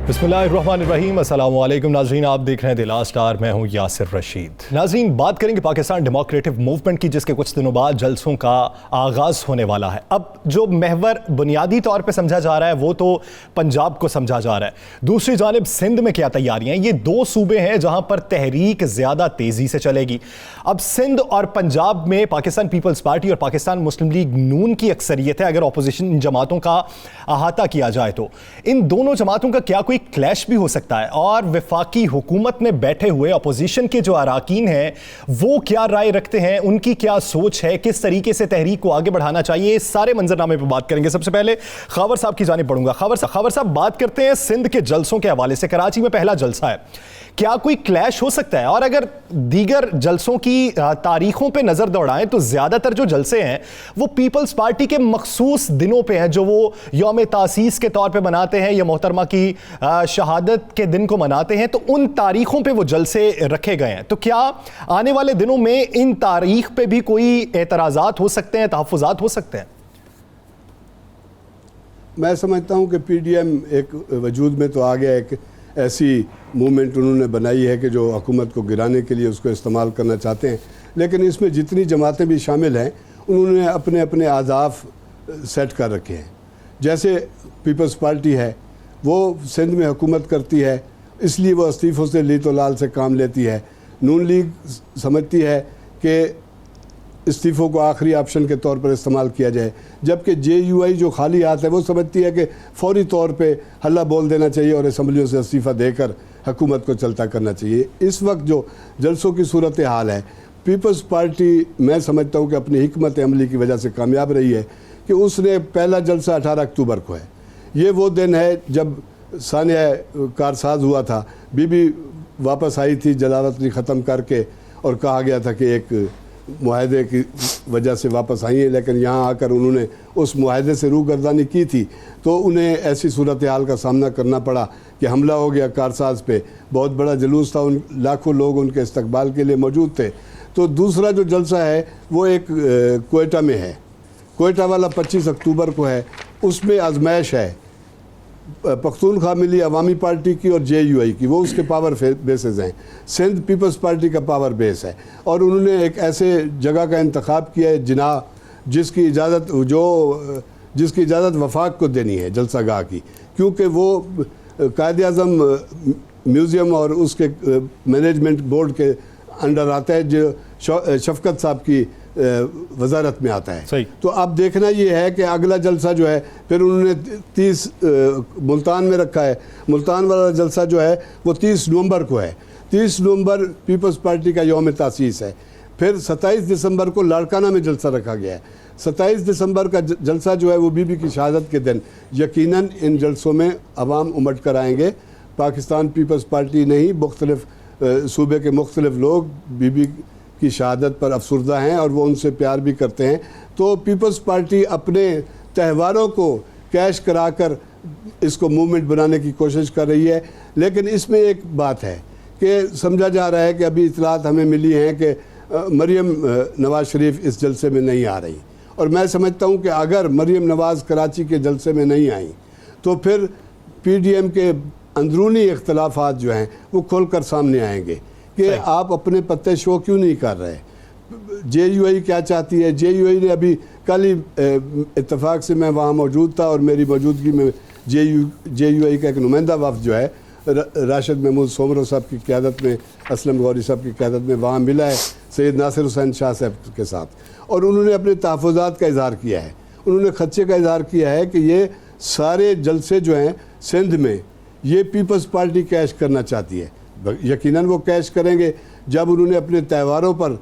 बिस्मिल्लाहिर्रहमानिर्रहीम, अस्सलाम वालेकुम नाज़रीन, आप देख रहे हैं द लास्ट आवर। मैं हूं यासिर रशीद। नाज़रीन, बात करेंगे पाकिस्तान डेमोक्रेटिक मूवमेंट की, जिसके कुछ दिनों बाद जलसों का आगाज़ होने वाला है। अब जो महवर बुनियादी तौर पे समझा जा रहा है वो तो पंजाब को समझा जा रहा है। दूसरी जानिब सिंध में क्या तैयारियां हैं? ये दो सूबे हैं जहां पर तहरीक ज़्यादा तेज़ी से चलेगी। अब सिंध और पंजाब में पाकिस्तान पीपल्स पार्टी और पाकिस्तान मुस्लिम लीग नून की अक्सरियत है। अगर अपोजिशन जमातों का अहाता किया जाए तो इन दोनों जमातों का क्या कोई क्लैश भी हो सकता है? और वफाकी हुकूमत में बैठे हुए अपोजिशन के जो अराकीन हैं वो क्या राय रखते हैं, उनकी क्या सोच है, किस तरीके से तहरीक को आगे बढ़ाना चाहिए, इस सारे मंजरनामे पर बात करेंगे। सबसे पहले खावर साहब की जानिब बढ़ूंगा। खावर साहब, बात करते हैं सिंध के जलसों के हवाले से। कराची में पहला जलसा है, क्या कोई क्लैश हो सकता है? और अगर दीगर जलसों की तारीखों पे नजर दौड़ाएं तो ज्यादातर जो जलसे हैं वो पीपल्स पार्टी के मखसूस दिनों पे हैं, जो वो यौम तासीस के तौर पे मनाते हैं या मोहतरमा की शहादत के दिन को मनाते हैं, तो उन तारीखों पे वो जलसे रखे गए हैं। तो क्या आने वाले दिनों में इन तारीख पे भी कोई एतराज़ात हो सकते हैं, तहफ़्फ़ुज़ात हो सकते हैं? मैं समझता हूँ कि पीडीएम एक वजूद में तो आ गया, एक ऐसी मूवमेंट उन्होंने बनाई है कि जो हुकूमत को गिराने के लिए उसको इस्तेमाल करना चाहते हैं। लेकिन इसमें जितनी जमातें भी शामिल हैं उन्होंने अपने अपने अहदाफ सेट कर रखे हैं। जैसे पीपल्स पार्टी है, वो सिंध में हुकूमत करती है, इसलिए वो इस्तीफ़ों से ली तो लाल से काम लेती है। नून लीग समझती है कि इस्तीफ़ों को आखिरी ऑप्शन के तौर पर इस्तेमाल किया जाए, जबकि JUI जो खाली हाथ है वो समझती है कि फौरी तौर पे हल्ला बोल देना चाहिए और असम्बलियों से इस्तीफ़ा देकर हुकूमत को चलता करना चाहिए। इस वक्त जो जलसों की सूरत हाल है, पीपल्स पार्टी मैं समझता हूँ कि अपनी हिकमत अमली की वजह से कामयाब रही है कि उसने पहला जलसा 18 अक्टूबर को है। ये वो दिन है जब सानिया कारसाज हुआ था, बीबी वापस आई थी जलावतनी ख़त्म करके, और कहा गया था कि एक मुआहदे की वजह से वापस आई हैं, लेकिन यहाँ आकर उन्होंने उस मुआहदे से रूगर्दानी की थी, तो उन्हें ऐसी सूरत हाल का सामना करना पड़ा कि हमला हो गया कारसाज पे। बहुत बड़ा जुलूस था, उन लाखों लोग उनके इस्तकबाल के लिए मौजूद थे। तो दूसरा जो जलसा है वो एक कोयटा में है, कोयटा वाला 25 अक्टूबर को है। उसमें आजमाइश है पख्तूनख्वा मिली अवामी पार्टी की और JUI की, वो उसके पावर बेसेस हैं। सिंध पीपल्स पार्टी का पावर बेस है, और उन्होंने एक ऐसे जगह का इंतखाब किया है जिना जिसकी इजाज़त वफाक को देनी है जलसा गाह की, क्योंकि वो कायद-ए-आज़म म्यूज़ियम और उसके मैनेजमेंट बोर्ड के अंडर आता है, जो शफकत साहब की वजारत में आता है। तो अब देखना ये है कि अगला जलसा जो है, फिर उन्होंने 30 मुल्तान में रखा है। मुल्तान वाला जलसा जो है वो 30 नवंबर को है। 30 नवंबर पीपल्स पार्टी का यौम तासीस है। फिर 27 दिसंबर को लाड़काना में जलसा रखा गया है। 27 दिसंबर का जलसा जो है वो बीबी की शहादत के दिन। यकीनन इन जलसों में अवाम उमड़ कर आएंगे। पाकिस्तान पीपल्स पार्टी नहीं, मुख्तलिफ सूबे के मुख्तलिफ लोग बीबी की शहादत पर अफसरदा हैं और वो उनसे प्यार भी करते हैं। तो पीपल्स पार्टी अपने त्योहारों को कैश कराकर इसको मूवमेंट बनाने की कोशिश कर रही है। लेकिन इसमें एक बात है कि समझा जा रहा है कि अभी इतलात हमें मिली हैं कि मरियम नवाज़ शरीफ इस जलसे में नहीं आ रही, और मैं समझता हूँ कि अगर मरियम नवाज़ कराची के जलसे में नहीं आई तो फिर PDM के अंदरूनी इख्तलाफात जो हैं वो खुल कर सामने आएंगे कि आप अपने पत्ते शो क्यों नहीं कर रहे। JUI क्या चाहती है? JUI ने अभी कल ही इत्तेफाक से मैं वहाँ मौजूद था, और मेरी मौजूदगी में JUI का एक नुमाइंदा वफ़द जो है राशिद महमूद सोमरो साहब की क़यादत में, असलम गौरी साहब की क़यादत में वहाँ मिला है सैयद नासिर हुसैन शाह साहब के साथ, और उन्होंने अपने तहफ़्फ़ुज़ात का इज़हार किया है। उन्होंने खदशे का इज़हार किया है कि ये सारे जलसे जो हैं सिंध में ये पीपल्स पार्टी कैश करना चाहती है। यकीनन वो कैश करेंगे। जब उन्होंने अपने त्योहारों पर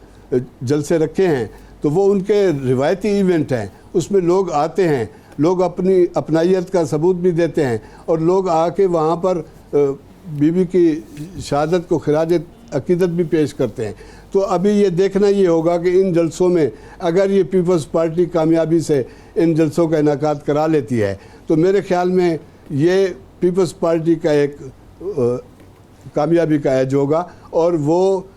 जलसे रखे हैं तो वो उनके रिवायती इवेंट हैं, उसमें लोग आते हैं, लोग अपनी अपनाइयत का सबूत भी देते हैं, और लोग आके वहाँ पर बीबी की शहादत को खिराज अकीदत भी पेश करते हैं। तो अभी ये देखना ये होगा कि इन जलसों में अगर ये पीपल्स पार्टी कामयाबी से इन जलसों का इनेकाद करा लेती है तो मेरे ख्याल में ये पीपल्स पार्टी का एक कामयाबी का एज होगा। और वो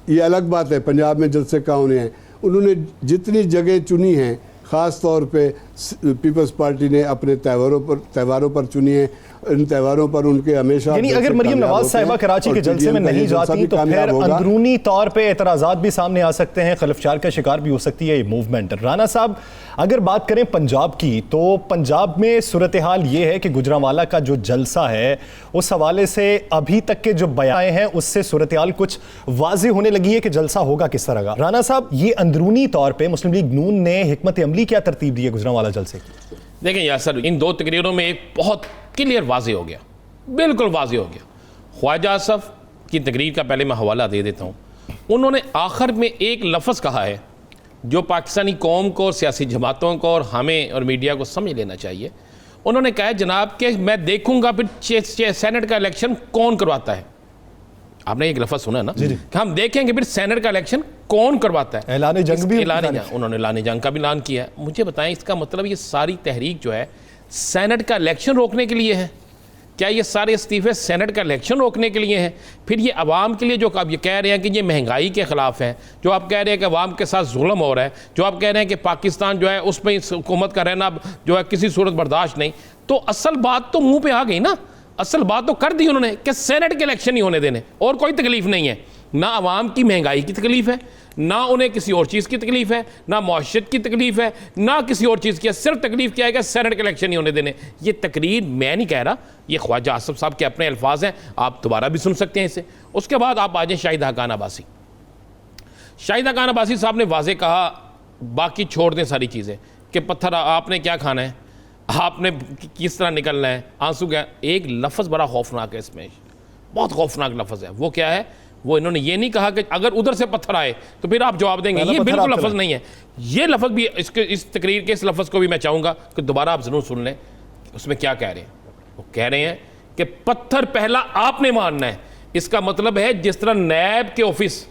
ये अलग बात है पंजाब में जलसे कहाँ होने हैं, उन्होंने जितनी जगह चुनी हैं ख़ास तौर पे पीपल्स पार्टी ने अपने त्योहारों पर चुनी है। इन त्योहारों पर उनके हमेशा, यानी अगर मरियम नवाज साहिबा कराची के जलसे में नहीं जाती तो फिर अंदरूनी तौर पे एतराज़ात भी सामने आ सकते हैं, खलफचार का शिकार भी हो सकती है ये मूवमेंट। राना साहब, अगर बात करें पंजाब की, तो पंजाब में सूरत हाल ये है कि गुजरांवाला का जो जलसा है उस हवाले से अभी तक के जो बयान हैं उससे सूरत हाल कुछ वाज़ेह होने लगी है कि जलसा होगा किस तरह का। राना साहब, ये अंदरूनी तौर पर मुस्लिम लीग नून ने हिकमत अमली क्या तरतीब दी है गुजरांवाला जलसे की? देखें यासर, इन दो तकरीरों में एक बहुत क्लियर वाज़ेह हो गया, बिल्कुल वाज़ेह हो गया। ख्वाजा आसफ की तकरीर का पहले मैं हवाला दे देता हूँ। उन्होंने आखिर में एक लफ्ज़ कहा है जो पाकिस्तानी कौम को, सियासी जमातों को और हमें और मीडिया को समझ लेना चाहिए। उन्होंने कहा है जनाब कि मैं देखूंगा फिर सेनेट का इलेक्शन कौन करवाता है। आपने एक लफ्ज़ सुना ना कि हम देखेंगे फिर सेनेट का इलेक्शन कौन करवाता है। ऐलान जंग भी, उन्होंने ऐलान जंग का भी ऐलान किया है। मुझे बताएं, इसका मतलब ये सारी तहरीक जो है सेनेट का इलेक्शन रोकने के लिए है? क्या ये सारे इस्तीफे सेनेट का इलेक्शन रोकने के लिए हैं? फिर ये अवाम के लिए जो आप ये कह रहे हैं कि ये महंगाई के ख़िलाफ़ है, जो आप कह रहे हैं कि अवाम के साथ जुल्म हो रहा है, जो आप कह रहे हैं कि पाकिस्तान जो है उस पर इस हुकूमत का रहना जो है किसी सूरत बर्दाश्त नहीं, तो असल बात तो मुंह पे आ गई ना। असल बात तो कर दी उन्होंने कि सेनेट के इलेक्शन नहीं होने देने, और कोई तकलीफ नहीं है। ना अवाम की महंगाई की तकलीफ है, ना उन्हें किसी और चीज़ की तकलीफ है, ना मुआशरत की तकलीफ है, ना किसी और चीज़ की है। सिर्फ तकलीफ क्या है कि सेनेट के इलेक्शन नहीं होने देने। ये तकरीर मैं नहीं कह रहा, ये ख्वाजा आसफ साहब के अपने अल्फाज हैं, आप दोबारा भी सुन सकते हैं इसे। उसके बाद आप आ जाए शाहिद हक्कान अब्बासी। शाहिद हक्कान अब्बासी साहब ने वाज़ेह कहा, बाकी छोड़ दें सारी चीज़ें, कि पत्थर आपने क्या खाना है, आपने किस तरह निकलना है, आंसू क्या। एक लफ्ज़ बड़ा खौफनाक है इसमें, बहुत खौफनाक लफ्ज़ है। वो क्या है? वो इन्होंने ये नहीं कहा कि अगर उधर से पत्थर आए तो फिर आप जवाब देंगे। ये बिल्कुल लफ्ज़ नहीं है। ये लफ्ज़ भी इस तकरीर के इस लफ्ज़ को भी मैं चाहूँगा कि दोबारा आप ज़रूर सुन लें। उसमें क्या कह रहे हैं? वो कह रहे हैं कि पत्थर पहला आपने मारना है। इसका मतलब है जिस तरह नैब के ऑफिस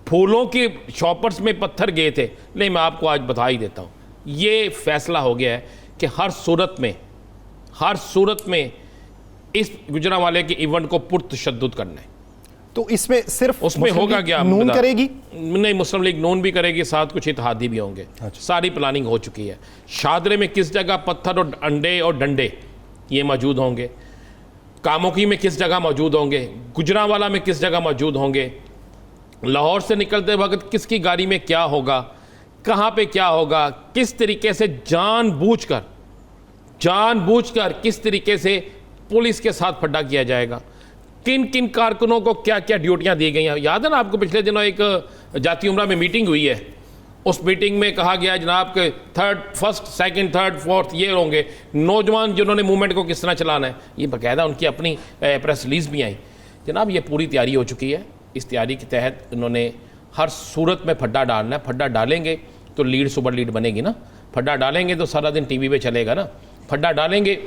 फूलों के शॉपर्स में पत्थर गए थे, नहीं मैं आपको आज बता ही देता हूँ, ये फैसला हो गया है कि हर सूरत में इस गुजरांवाले के इवेंट को पुरतशद्दुद करना है। तो इसमें सिर्फ उसमें होगा क्या? नून करेगी? नहीं, मुस्लिम लीग नून भी करेगी, साथ कुछ इत्तेहादी भी होंगे। अच्छा। सारी प्लानिंग हो चुकी है। शादरे में किस जगह पत्थर और अंडे और डंडे ये मौजूद होंगे, कामोकी में किस जगह मौजूद होंगे, गुजरांवाला में किस जगह मौजूद होंगे, लाहौर से निकलते वक्त किसकी गाड़ी में क्या होगा, कहाँ पे क्या होगा, किस तरीके से जानबूझकर किस तरीके से पुलिस के साथ फड्डा किया जाएगा, किन किन कारकुनों को क्या क्या ड्यूटियां दी गई हैं। याद है ना आपको, पिछले दिनों एक जाती उमरा में मीटिंग हुई है। उस मीटिंग में कहा गया जनाब के फर्स्ट, सेकंड, थर्ड, फोर्थ ये होंगे नौजवान जिन्होंने मूवमेंट को किस तरह चलाना है। ये बाकायदा उनकी अपनी प्रेस रिलीज़ भी आई। जनाब ये पूरी तैयारी हो चुकी है। इस तैयारी के तहत उन्होंने हर सूरत में फड्डा डालना है। फड्डा डालेंगे तो लीड सुपर लीड बनेगी ना, फड्डा डालेंगे तो सारा दिन टीवी पे चलेगा ना, फड्डा डालेंगे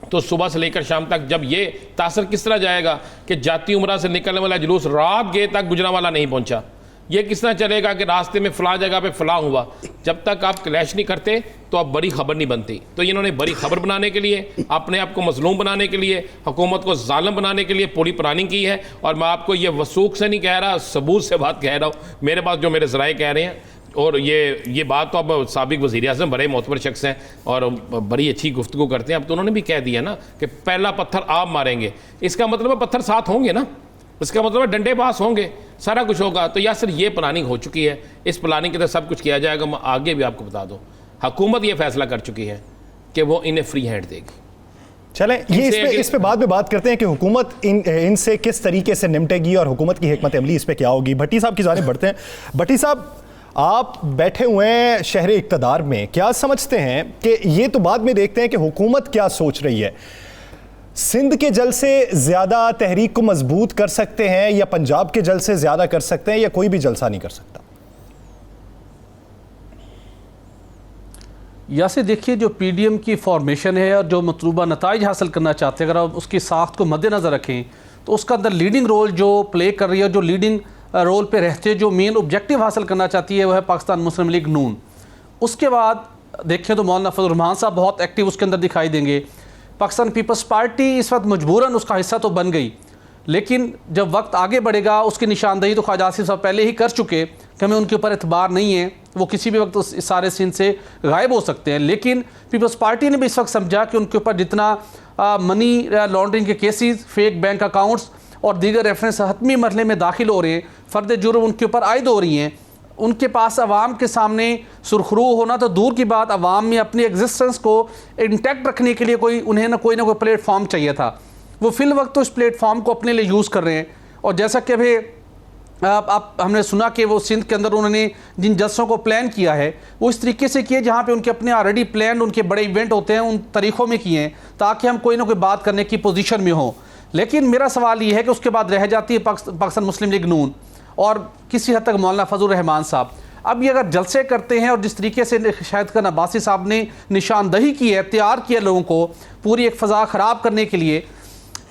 तो सुबह से लेकर शाम तक जब ये तासर किस तरह जाएगा कि जाती उमरा से निकलने वाला जुलूस रात गए तक गुजरांवाला नहीं पहुंचा, ये किस तरह चलेगा कि रास्ते में फला जगह पे फला हुआ। जब तक आप क्लैश नहीं करते तो अब बड़ी खबर नहीं बनती। तो इन्होंने बड़ी खबर बनाने के लिए, अपने आप को मजलूम बनाने के लिए, हुकूमत को जालिम बनाने के लिए पूरी प्लानिंग की है। और मैं आपको ये वसूख से नहीं कह रहा, सबूत से बात कह रहा हूँ। मेरे पास जो मेरे ज़राए कह रहे हैं, और ये बात तो अब साबिक वज़ीर आज़म बड़े मोतबर शख्स हैं और बड़ी अच्छी गुफ्तगू करते हैं। अब तो उन्होंने भी कह दिया ना कि पहला पत्थर आप मारेंगे। इसका मतलब है पत्थर साथ होंगे ना, इसका मतलब है डंडे पास होंगे, सारा कुछ होगा। तो यासर ये प्लानिंग हो चुकी है। इस प्लानिंग के तहत सब कुछ किया जाएगा। मैं आगे भी आपको बता दूँ, हुकूमत ये फैसला कर चुकी है कि वो इन्हें फ्री हैंड देगी। चलें, ये इस पे बाद में बात करते हैं कि हुकूमत इनसे किस तरीके से निपटेगी और हुकूमत की हिकमत अमली इस पे क्या होगी। भट्टी साहब की जानिब बढ़ते हैं। भट्टी साहब, आप बैठे हुए हैं शहर इक़्तिदार में, क्या समझते हैं कि ये तो बाद में देखते हैं कि हुकूमत क्या सोच रही है, सिंध के जलसे ज़्यादा तहरीक को मजबूत कर सकते हैं या पंजाब के जलसे ज़्यादा कर सकते हैं, या कोई भी जलसा नहीं कर सकता? या से देखिए, जो पीडीएम की फॉर्मेशन है और जो मतलूबा नताइज हासिल करना चाहते हैं, अगर आप उसकी साख्त को मद्देनज़र रखें तो उसका अंदर लीडिंग रोल जो प्ले कर रही है, जो लीडिंग रोल पे रहते जो मेन ऑब्जेक्टिव हासिल करना चाहती है, वह है पाकिस्तान मुस्लिम लीग नून। उसके बाद देखें तो मौलाना फजल रहमान साहब बहुत एक्टिव उसके अंदर दिखाई देंगे। पाकिस्तान पीपल्स पार्टी इस वक्त मजबूरन उसका हिस्सा तो बन गई, लेकिन जब वक्त आगे बढ़ेगा उसकी निशानदही तो ख्वाजा आसिफ साहब पहले ही कर चुके कि हमें उनके ऊपर एतबार नहीं है, वो किसी भी वक्त इस सारे सीन से गायब हो सकते हैं। लेकिन पीपल्स पार्टी ने भी इस वक्त समझा कि उनके ऊपर जितना मनी लॉन्ड्रिंग के केसेस, फेक बैंक अकाउंट्स और दीगर रेफरेंस हतमी मरहले में दाखिल हो रहे हैं, फ़र्द जुर्म उनके ऊपर आयद हो रही हैं, उनके पास अवाम के सामने सुरखरू होना तो दूर की बात, अवाम में अपनी एग्जिस्टेंस को इंटैक्ट रखने के लिए उन्हें ना कोई प्लेटफॉर्म चाहिए था। वो फिल वक्त तो इस प्लेटफॉर्म को अपने लिए यूज़ कर रहे हैं। और जैसा कि अभी हमने सुना कि वो सिंध के अंदर उन्होंने जिन जलसों को प्लान किया है वो इस तरीके से किए जहाँ पे उनके अपने ऑलरेडी प्लान उनके बड़े इवेंट होते हैं उन तरीक़ों में किए हैं ताकि हम कोई ना कोई बात करने की पोजीशन में हों। लेकिन मेरा सवाल ये है कि उसके बाद रह जाती है पाकिस्तान मुस्लिम लीग नून और किसी हद तक मौलाना फजल रहमान साहब। अब ये अगर जलसे करते हैं और जिस तरीके से शायद का नबासी साहब ने निशानदही की है, तैयार किया लोगों को पूरी एक फ़ज़ा ख़राब करने के लिए,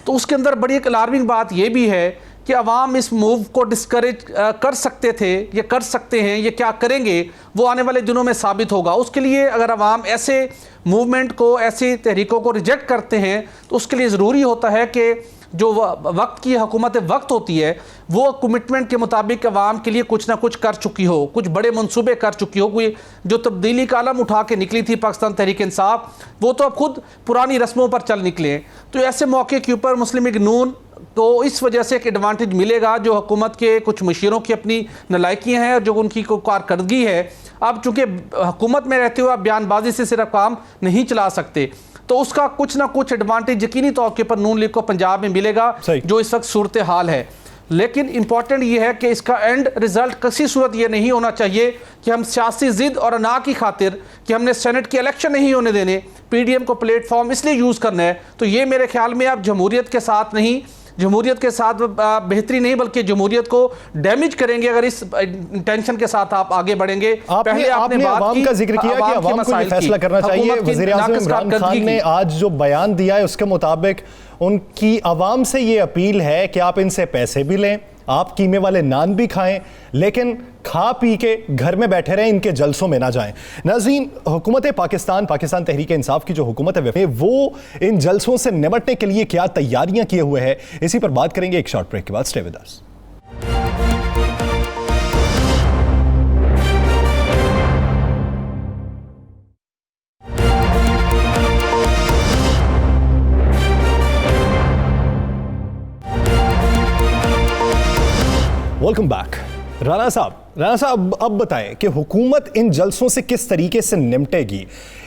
तो उसके अंदर बड़ी एक अलार्मिंग बात यह भी है कि अवाम इस मूव को डिस्करेज कर सकते थे, ये कर सकते हैं, ये क्या करेंगे वो आने वाले दिनों में साबित होगा। उसके लिए अगर अवाम ऐसे मूवमेंट को, ऐसी तहरीकों को रिजेक्ट करते हैं तो उसके लिए ज़रूरी होता है कि जो वक्त की हुकूमत वक्त होती है वो कमिटमेंट के मुताबिक अवाम के लिए कुछ ना कुछ कर चुकी हो, कुछ बड़े मंसूबे कर चुकी हो। कोई जो तब्दीली का आलम उठा के निकली थी पाकिस्तान तहरीक इंसाफ, वो तो अब खुद पुरानी रस्मों पर चल निकले। तो ऐसे मौके के ऊपर मुस्लिम लीग नून तो इस वजह से एक एडवांटेज मिलेगा जो हुकूमत के कुछ मशीरों की अपनी नलायकियाँ हैं और जो उनकी कारकर्दगी है। अब चूँकि हुकूमत में रहते हुए आप बयानबाजी से सिर्फ काम नहीं चला सकते, तो उसका कुछ ना कुछ एडवांटेज यकीनी तौर के पर नून लीग को पंजाब में मिलेगा, जो इस वक्त सूरत हाल है। लेकिन इंपॉर्टेंट ये है कि इसका एंड रिजल्ट किसी सूरत ये नहीं होना चाहिए कि हम सियासी जिद और अना की खातिर कि हमने सेनेट के इलेक्शन नहीं होने देने, पीडीएम को प्लेटफॉर्म इसलिए यूज़ करना है। तो ये मेरे ख्याल में आप जमहूरियत के साथ नहीं, जमहूरियत के साथ बेहतरी नहीं बल्कि जमहूरियत को डैमेज करेंगे अगर इस इंटेंशन के साथ आप आगे बढ़ेंगे। पहले आपने अवाम का जिक्र किया कि अवाम को ये फैसला करना चाहिए। वज़ीर आज़म इमरान खान ने आज जो बयान दिया है उसके मुताबिक उनकी अवाम से ये अपील है कि आप इनसे पैसे भी लें, आप कीमे वाले नान भी खाएं, लेकिन खा पी के घर में बैठे रहें, इनके जलसों में ना जाएं। नाज़रीन, हुकूमत पाकिस्तान तहरीक इंसाफ की जो हुकूमत है वो इन जलसों से निपटने के लिए क्या तैयारियां किए हुए है, इसी पर बात करेंगे एक शॉर्ट ब्रेक के बाद। Stay with us. Welcome back. Rana साहब अब बताएं कि हुकूमत इन जलसों से किस तरीके से निपटेगी।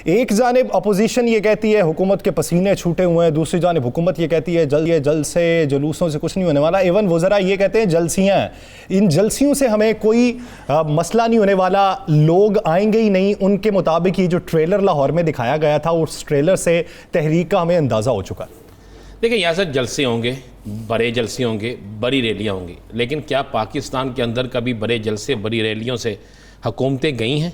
एक जानिब अपोजिशन ये कहती है हुकूमत के पसीने छूटे हुए हैं, दूसरी जानिब हुकूमत ये कहती है जलसे जुलूसों से कुछ नहीं होने वाला। इवन वज़रा ये कहते हैं जलसियाँ, इन जलसियों से हमें कोई मसला नहीं होने वाला, लोग आएंगे ही नहीं। उनके मुताबिक ये जो ट्रेलर लाहौर में दिखाया गया था उस ट्रेलर से तहरीक का हमें अंदाज़ा हो चुका है। देखिए, यहाँ से जलसे होंगे, बड़े जलसे होंगे, बड़ी रैलियाँ होंगी, लेकिन क्या पाकिस्तान के अंदर कभी बड़े जलसे, बड़ी रैलियों से हुकूमतें गई हैं?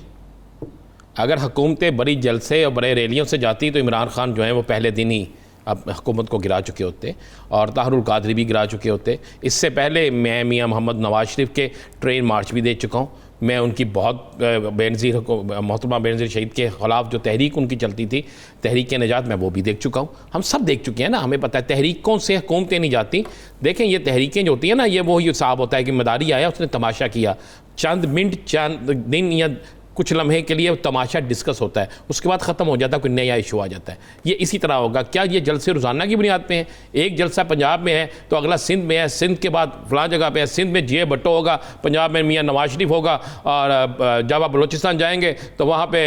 अगर हुकूमतें बड़ी जलसे और बड़े रैलियों से जाती तो इमरान खान जो हैं वो पहले दिन ही अब हुकूमत को गिरा चुके होते और ताहरुल कादरी भी गिरा चुके होते। इससे पहले मैं मियाँ मोहम्मद नवाज शरीफ के ट्रेन मार्च भी दे चुका हूँ। मैं उनकी बहुत बेनज़ीर मोहतरमा बेनज़ीर शहीद के ख़िलाफ़ जो तहरीक उनकी चलती थी, तहरीक निजात, मैं वो भी देख चुका हूँ। हम सब देख चुके हैं ना, हमें पता है तहरीकों से हुकूमतें नहीं जाती। देखें, ये तहरीकें जो होती हैं ना, ये वही हिसाब होता है कि मदारी आया, उसने तमाशा किया, चंद मिनट, चंद दिन या कुछ लम्हे के लिए तमाशा डिस्कस होता है, उसके बाद ख़त्म हो जाता है, कोई नया इशू आ जाता है। ये इसी तरह होगा। क्या ये जलसे रोज़ाना की बुनियाद पे हैं? एक जलसा पंजाब में है तो अगला सिंध में है, सिंध के बाद फ़लाँ जगह पे है, सिंध में जे भट्टो होगा, पंजाब में मियाँ नवाज शरीफ होगा, और जब आप बलोचिस्तान जाएंगे तो वहाँ पे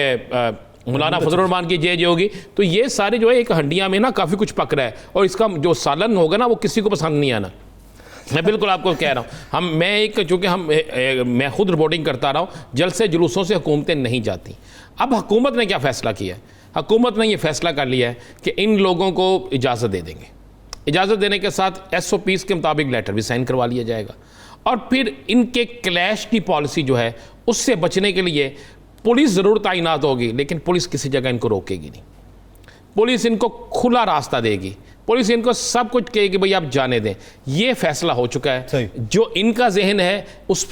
मौलाना फजल रहमान की जे होगी। तो ये सारे जो है एक हंडिया में ना काफ़ी कुछ पक रहा है, और इसका जो सालन होगा ना वो किसी को पसंद नहीं आना। मैं बिल्कुल आपको कह रहा हूँ, चूँकि मैं खुद रिपोर्टिंग करता रहा हूँ, जलसे जुलूसों से हुकूमतें नहीं जाती। अब हुकूमत ने क्या फ़ैसला किया है? हुकूमत ने ये फ़ैसला कर लिया है कि इन लोगों को इजाज़त दे देंगे। इजाज़त देने के साथ SOPs के मुताबिक लेटर भी साइन करवा लिया जाएगा, और फिर इनके क्लैश की पॉलिसी जो है उससे बचने के लिए पुलिस ज़रूर तैनात होगी, लेकिन पुलिस किसी जगह इनको रोकेगी नहीं। पुलिस इनको खुला रास्ता देगी, पुलिस इनको सब कुछ कहे कि भाई आप जाने दें। ये फैसला हो चुका है। जो इनका जहन है उस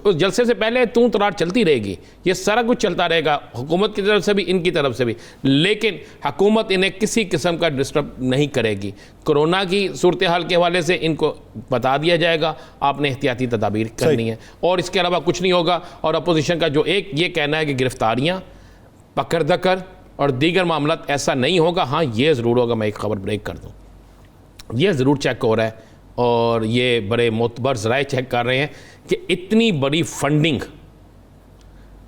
जलसे से पहले तू तरार चलती रहेगी, ये सारा कुछ चलता रहेगा, हुकूमत की तरफ से भी इनकी तरफ से भी, लेकिन हुकूमत इन्हें किसी किस्म का डिस्टर्ब नहीं करेगी। कोरोना की सूरत हाल के हवाले से इनको बता दिया जाएगा आपने एहतियाती तदाबीर करनी है, और इसके अलावा कुछ नहीं होगा। और अपोजिशन का जो एक ये कहना है कि गिरफ्तारियाँ, पकड़ दकर और दीगर मामला, ऐसा नहीं होगा। हाँ, ये ज़रूर होगा। मैं एक खबर ब्रेक कर दूँ, ये ज़रूर चेक हो रहा है और ये बड़े मोतबर ज़राए चेक कर रहे हैं कि इतनी बड़ी फंडिंग,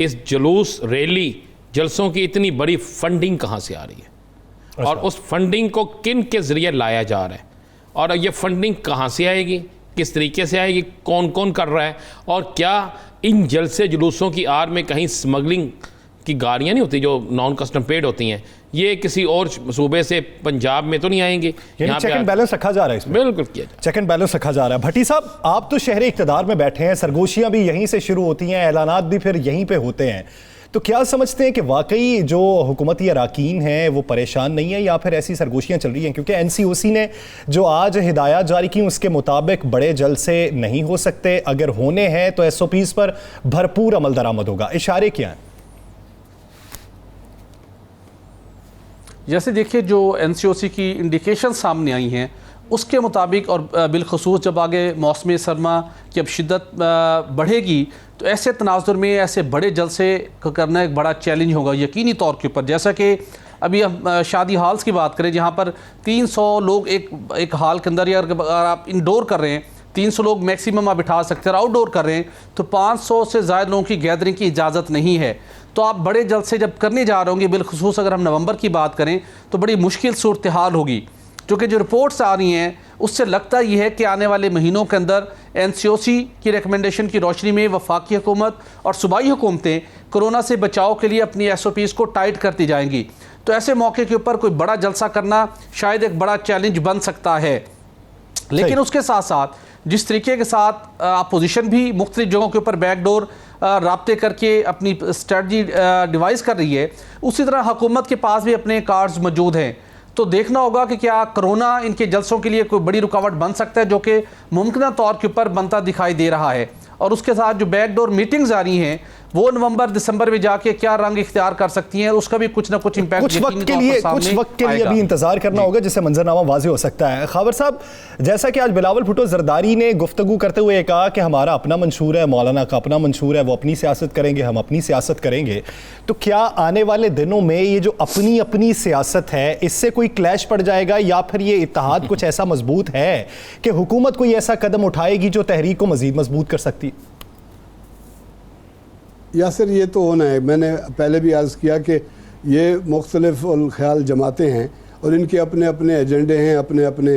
इस जुलूस, रैली, जलसों की इतनी बड़ी फंडिंग कहाँ से आ रही है और उस फंडिंग को किन के ज़रिए लाया जा रहा है, और ये फंडिंग कहाँ से आएगी, किस तरीके से आएगी, कौन कौन कर रहा है, और क्या इन जलसे जुलूसों की आड़ में कहीं स्मगलिंग की गाड़ियाँ नहीं होती जो नॉन कस्टम पेड होती हैं, ये किसी और सूबे से पंजाब में तो नहीं आएंगी। चेक एंड बैलेंस रखा जा रहा है इसमें, बिल्कुल किया जाए, चेक एंड बैलेंस रखा जा रहा है। भट्टी साहब, आप तो शहर इक़्तिदार में बैठे हैं, सरगोशियां भी यहीं से शुरू होती हैं, ऐलानात भी फिर यहीं पे होते हैं, तो क्या समझते हैं कि वाकई जो हुकूमती अराकीन हैं वो परेशान नहीं है, या फिर ऐसी सरगोशियां चल रही हैं? क्योंकि NCOC ने जो आज हिदायत जारी की उसके मुताबिक बड़े जलसे नहीं हो सकते, अगर होने हैं तो SOPs पर भरपूर अमल दरामद होगा। इशारे क्या हैं? जैसे देखिए, जो NCOC की इंडिकेशन सामने आई हैं उसके मुताबिक, और बिलखसूस जब आगे मौसम सरमा की अब शिद्दत बढ़ेगी तो ऐसे तनाजुर में ऐसे बड़े जलसे करना एक बड़ा चैलेंज होगा यकीनी तौर के ऊपर। जैसा कि अभी हम शादी हॉल्स की बात करें जहाँ पर 300 लोग एक हॉल के अंदर, या अगर आप इंडोर कर रहे हैं 300 लोग मैक्सिमम आप बिठा सकते हैं, और आउटडोर कर रहे हैं तो 500 से ज़्यादा लोगों की गैदरिंग की इजाज़त नहीं है। तो आप बड़े जलसे जब करने जा रहे होंगे, बिलखसूस अगर हम नवंबर की बात करें तो बड़ी मुश्किल सूरत हाल होगी, क्योंकि जो रिपोर्ट्स आ रही हैं उससे लगता ये है कि आने वाले महीनों के अंदर NCOC की रिकमेंडेशन की रोशनी में वफाकी हुकूमत और सूबाई हुकूमतें कोरोना से बचाव के लिए अपनी SOPs को टाइट करती जाएंगी। तो ऐसे मौके के ऊपर कोई बड़ा जलसा करना शायद एक बड़ा चैलेंज बन सकता है। लेकिन उसके साथ साथ जिस तरीके के साथ अपोजिशन भी मुख्तलिफ जगहों के ऊपर बैकडोर राब्ते करके अपनी स्ट्रेटजी डिवाइस कर रही है, उसी तरह हुकूमत के पास भी अपने कार्ड्स मौजूद हैं। तो देखना होगा कि क्या कोरोना इनके जलसों के लिए कोई बड़ी रुकावट बन सकता है, जो कि मुमकिन तौर के ऊपर बनता दिखाई दे रहा है। और उसके साथ जो बैकडोर मीटिंग्स आ रही हैं वो नवंबर दिसंबर में जाके क्या रंग इख्तियार कर सकती हैं, उसका भी कुछ ना कुछ इम्पैक्ट कुछ वक्त के लिए अभी इंतजार करना होगा जिससे मंजरनामा वाज़ेह हो सकता है। खावर साहब, जैसा कि आज बिलावल भुट्टो जरदारी ने गुफ्तगू करते हुए कहा कि हमारा अपना मंशूर है, मौलाना का अपना मंशूर है, वो अपनी सियासत करेंगे, हम अपनी सियासत करेंगे, तो क्या आने वाले दिनों में ये जो अपनी अपनी सियासत है इससे कोई क्लैश पड़ जाएगा, या फिर ये इत्तेहाद कुछ ऐसा मजबूत है कि हुकूमत कोई ऐसा कदम उठाएगी जो तहरीक को मजीद मजबूत कर सकती है? यासिर, ये तो होना है। मैंने पहले भी अर्ज़ किया कि ये मुख्तलिफ ख्याल जमातें हैं और इनके अपने अपने एजेंडे हैं, अपने अपने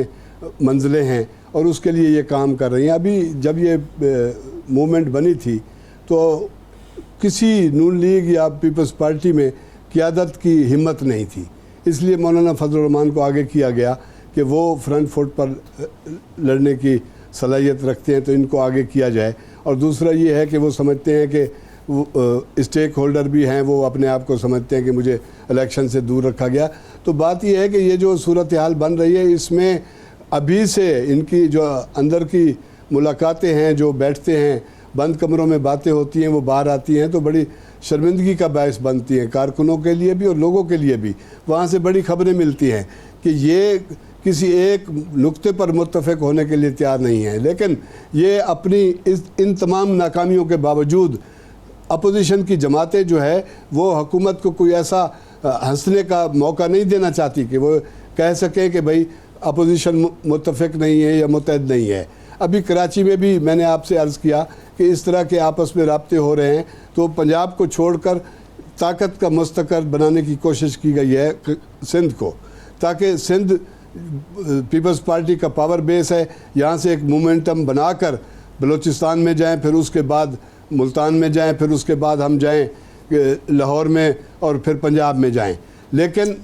मंजिलें हैं, और उसके लिए ये काम कर रही हैं। अभी जब ये मूवमेंट बनी थी तो किसी नून लीग या पीपल्स पार्टी में क़ियादत की हिम्मत नहीं थी, इसलिए मौलाना फजल रहमान को आगे किया गया कि वो फ्रंट फुट पर लड़ने की सलाहियत रखते हैं, तो इनको आगे किया जाए। और दूसरा ये है कि वो समझते हैं कि स्टेक होल्डर भी हैं, वो अपने आप को समझते हैं कि मुझे इलेक्शन से दूर रखा गया। तो बात यह है कि ये जो सूरत हाल बन रही है इसमें अभी से इनकी जो अंदर की मुलाकातें हैं, जो बैठते हैं, बंद कमरों में बातें होती हैं, वो बाहर आती हैं, तो बड़ी शर्मिंदगी का बायस बनती हैं कारकुनों के लिए भी और लोगों के लिए भी। वहाँ से बड़ी खबरें मिलती हैं कि ये किसी एक नुक्ते पर मुत्तफ़िक होने के लिए तैयार नहीं है, लेकिन ये अपनी इन तमाम नाकामियों के बावजूद अपोजिशन की जमातें जो है वो हुकूमत को कोई ऐसा हंसने का मौका नहीं देना चाहती कि वो कह सकें कि भाई अपोजिशन मुत्तफ़िक नहीं है या मुत्तहद नहीं है। अभी कराची में भी मैंने आपसे अर्ज़ किया कि इस तरह के आपस में राब्ते हो रहे हैं, तो पंजाब को छोड़कर ताकत का मुस्तकर बनाने की कोशिश की गई है सिंध को, ताकि सिंध पीपल्स पार्टी का पावर बेस है, यहाँ से एक मोमेंटम बनाकर बलूचिस्तान में जाएं, फिर उसके बाद मुल्तान में जाएं, फिर उसके बाद हम जाएं लाहौर में और फिर पंजाब में जाएं। लेकिन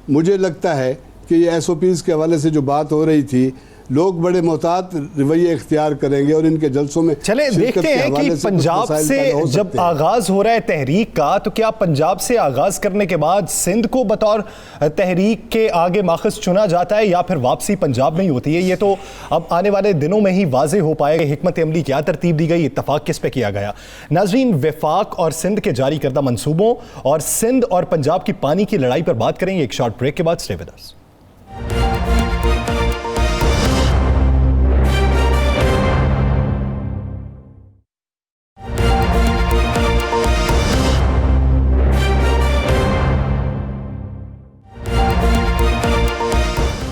मुझे लगता है कि ये SOPs के हवाले से जो बात हो रही थी, लोग बड़े मोहतात रवैये इख्तियार करेंगे और इनके जलसों में चले शिरकत देखते के हैं हवाले कि से कुछ पंजाब मसाइल से पैदा हो जब सकते हैं। आगाज हो रहा है तहरीक का, तो क्या पंजाब से आगाज करने के बाद सिंध को बतौर तहरीक के आगे माखज़ चुना जाता है या फिर वापसी पंजाब में ही होती है? ये तो अब आने वाले दिनों में ही वाज़ेह हो पाएगा। हिकमत अमली क्या तरतीब दी गई, इत्तफाक किस पे किया गया? नाज़रीन, वफाक और सिंध के जारी करदा मंसूबों और सिंध और पंजाब की पानी की लड़ाई पर बात करेंगे एक शॉर्ट ब्रेक के बाद। Stay with us.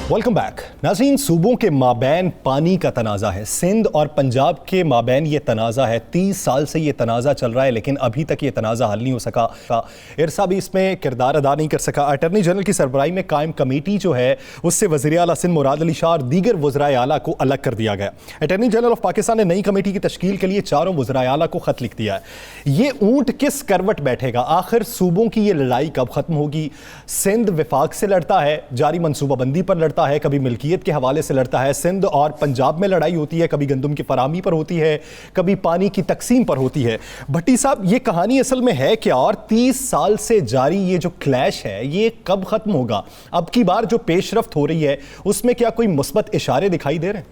Welcome back. नाज़रीन, सूबों के माबैन पानी का तनाज़ा है। सिंध और पंजाब के माबैन ये तनाज़ा है। 30 साल से ये तनाज़ा चल रहा है, लेकिन अभी तक ये तनाज़ा हल नहीं हो सका। इरसा भी इसमें किरदार अदा नहीं कर सका। अटर्नी जनरल की सरबराही में कायम कमेटी जो है उससे वज़ीर आला सिंध मुराद अली शाह और दीगर वज़राए आला को अलग कर दिया गया। अटर्नी जनरल ऑफ पाकिस्तान ने नई कमेटी की तश्कील के लिए चारों वज़राए आला को ख़त लिख दिया है। ये ऊँट किस करवट बैठेगा? आखिर सूबों की ये लड़ाई कब ख़त्म होगी? सिंध वफाक से लड़ता है, जारी मनसूबाबंदी पर लड़ता है, कभी मिल्कियत के हवाले से लड़ता है। सिंध और पंजाब में लड़ाई होती है, कभी गंदम की फराहमी पर होती है, कभी पानी की तकसीम पर होती है। भट्टी साहब, ये कहानी असल में है क्या? और 30 साल से जारी ये जो क्लैश है ये कब खत्म होगा? अब की बार जो पेशरफ्त हो रही है उसमें क्या कोई मुस्बत इशारे दिखाई दे रहे हैं?